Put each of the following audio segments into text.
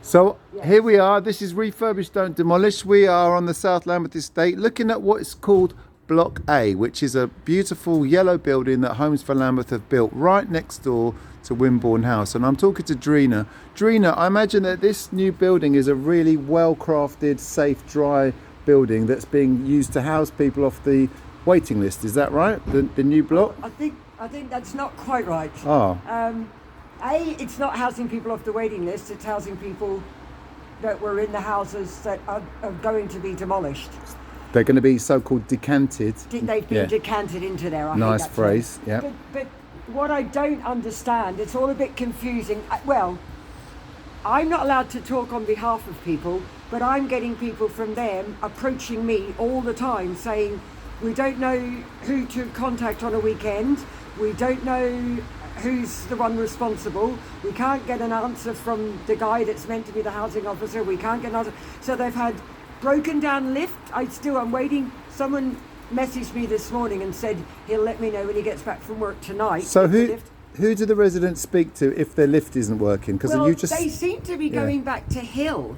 So Yes. here we are. This is Refurbished Don't Demolish. We are on the South Lambeth estate looking at what's called Block A, which is a beautiful yellow building that Homes for Lambeth have built right next door to Wimborne House. And I'm talking to Dreenagh. Dreenagh, I imagine that this new building is a really well-crafted, safe, dry building that's being used to house people off the waiting list. Is that right? The new block? I think that's not quite right. Oh. It's not housing people off the waiting list, it's housing people that were in the houses that are going to be demolished. They're going to be so-called decanted. They've been decanted into there. I hate Nice that phrase, term. yeah. But what I don't understand, it's all a bit confusing. Well, I'm not allowed to talk on behalf of people, but I'm getting people from them approaching me all the time saying, we don't know who to contact on a weekend, we don't know who's the one responsible, we can't get an answer from the guy that's meant to be the housing officer, we can't get an answer. So they've had broken down lift. I'm waiting. Someone messaged me this morning and said he'll let me know when he gets back from work tonight. So who do the residents speak to if their lift isn't working? Because well, they seem to be going back to Hill,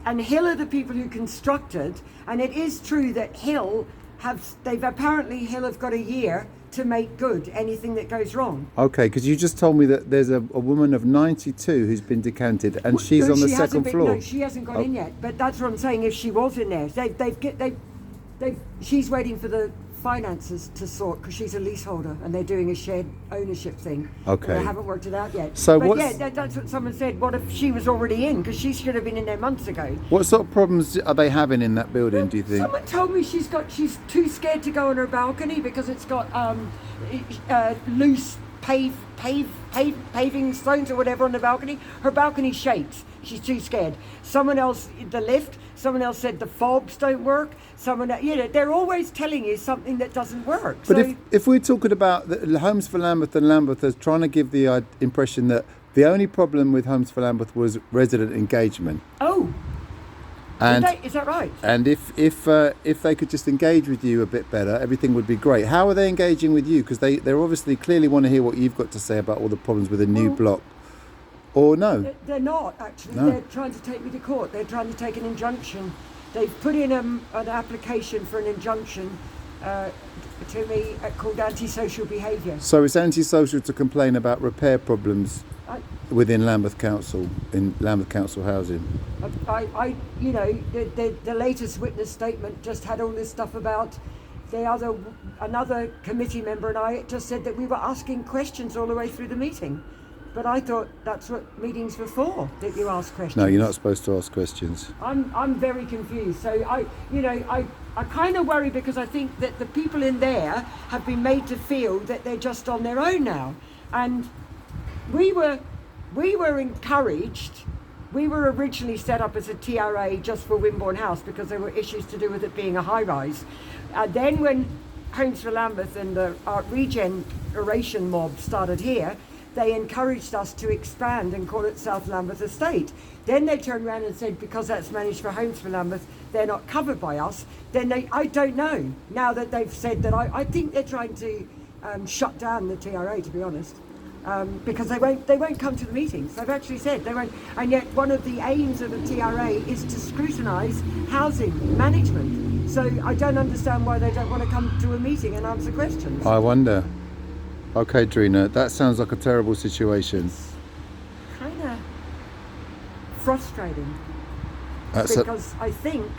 and Hill are the people who constructed. And it is true that Hill have got a year to make good anything that goes wrong. Okay, because you just told me that there's a woman of 92 who's been decanted, and she's on the second floor. No, she hasn't gone in yet. But that's what I'm saying. If she was in there, she's waiting for the finances to sort because she's a leaseholder and they're doing a shared ownership thing. Okay. They haven't worked it out yet. So that's what someone said. What if she was already in? Because she should have been in there months ago. What sort of problems are they having in that building, do you think? Someone told me she's too scared to go on her balcony because it's got loose paving stones or whatever on the balcony. Her balcony shakes. She's too scared. Someone else said the fobs don't work. They're always telling you something that doesn't work. But if we're talking about the Homes for Lambeth and Lambeth as trying to give the impression that the only problem with Homes for Lambeth was resident engagement. Oh. And is that right? And if they could just engage with you a bit better, everything would be great. How are they engaging with you? Because they're obviously clearly want to hear what you've got to say about all the problems with a new block. Or no? They're not, actually. No. They're trying to take me to court. They're trying to take an injunction. They've put in an application for an injunction to me called antisocial behaviour. So it's antisocial to complain about repair problems within Lambeth Council, in Lambeth Council housing. The latest witness statement just had all this stuff about another committee member and I just said that we were asking questions all the way through the meeting. But I thought that's what meetings were for, that you ask questions. No, you're not supposed to ask questions. I'm very confused. So I kind of worry because I think that the people in there have been made to feel that they're just on their own now. And we were encouraged. We were originally set up as a TRA just for Wimborne House because there were issues to do with it being a high-rise. Then when Homes for Lambeth and the regeneration mob started here, they encouraged us to expand and call it South Lambeth Estate. Then they turned around and said, because that's managed for Homes for Lambeth, they're not covered by us. I don't know. Now that they've said that, I think they're trying to shut down the TRA, to be honest. Because they won't come to the meetings. They've actually said they won't. And yet one of the aims of the TRA is to scrutinise housing management. So I don't understand why they don't want to come to a meeting and answer questions. I wonder. Okay, Dreenagh, that sounds like a terrible situation. It's kind of frustrating because I think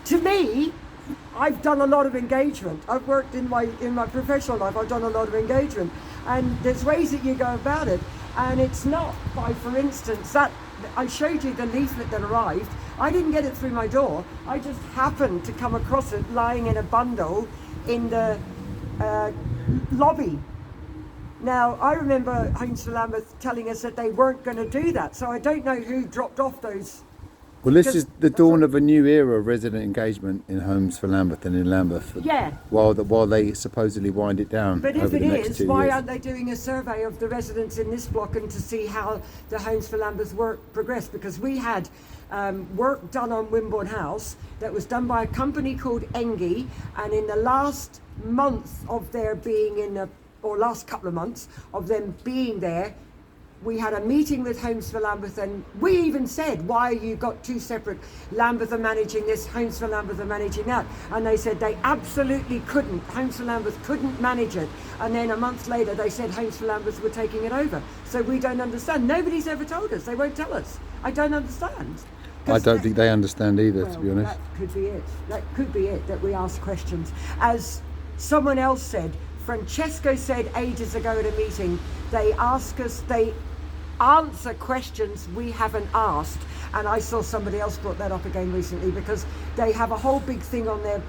to me, I've done a lot of engagement. I've worked in my professional life. I've done a lot of engagement, and there's ways that you go about it. And it's not by, for instance, that I showed you the leaflet that arrived. I didn't get it through my door. I just happened to come across it lying in a bundle in the lobby. Now, I remember Homes for Lambeth telling us that they weren't going to do that, so I don't know who dropped off those. Well, this is the dawn of a new era of resident engagement in Homes for Lambeth and in Lambeth. Yeah. While they supposedly wind it down. But over if the it next is, 2 why years. aren't they doing a survey of the residents in this block and to see how the Homes for Lambeth work progressed? Because we had work done on Wimborne House that was done by a company called Engie, and in the last month of their being last couple of months of them being there, we had a meeting with Homes for Lambeth, and we even said, why you got two separate, Lambeth are managing this, Homes for Lambeth are managing that, and they said they absolutely couldn't, Homes for Lambeth couldn't manage it, and then a month later they said Homes for Lambeth were taking it over. So we don't understand. Nobody's ever told us. They won't tell us. I don't understand. I don't think they understand either, Well, to be honest. that could be it. That could be it, that we ask questions. As someone else said, Francesco said ages ago at a meeting, they ask us, they answer questions we haven't asked. And I saw somebody else brought that up again recently, because they have a whole big thing on their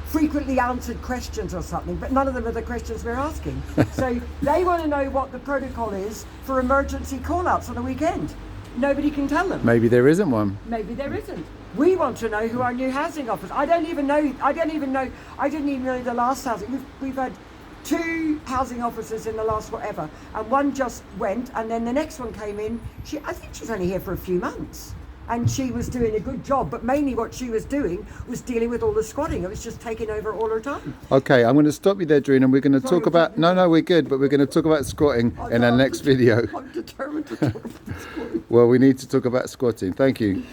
frequently answered questions or something, but none of them are the questions we're asking. So they want to know what the protocol is for emergency call-outs on a weekend. Nobody can tell them. Maybe there isn't one. Maybe there isn't. We want to know who our new housing officer. I didn't even know the last housing. We've had 2 housing officers in the last whatever, and one just went, and then the next one came in. I think she's only here for a few months, and she was doing a good job, but mainly what she was doing was dealing with all the squatting. It was just taking over all her time. Okay, I'm going to stop you there, Dreenagh, and we're going to Sorry, talk about... No, we're good, but we're going to talk about squatting in our next video. I'm determined to talk about squatting. Well, we need to talk about squatting. Thank you.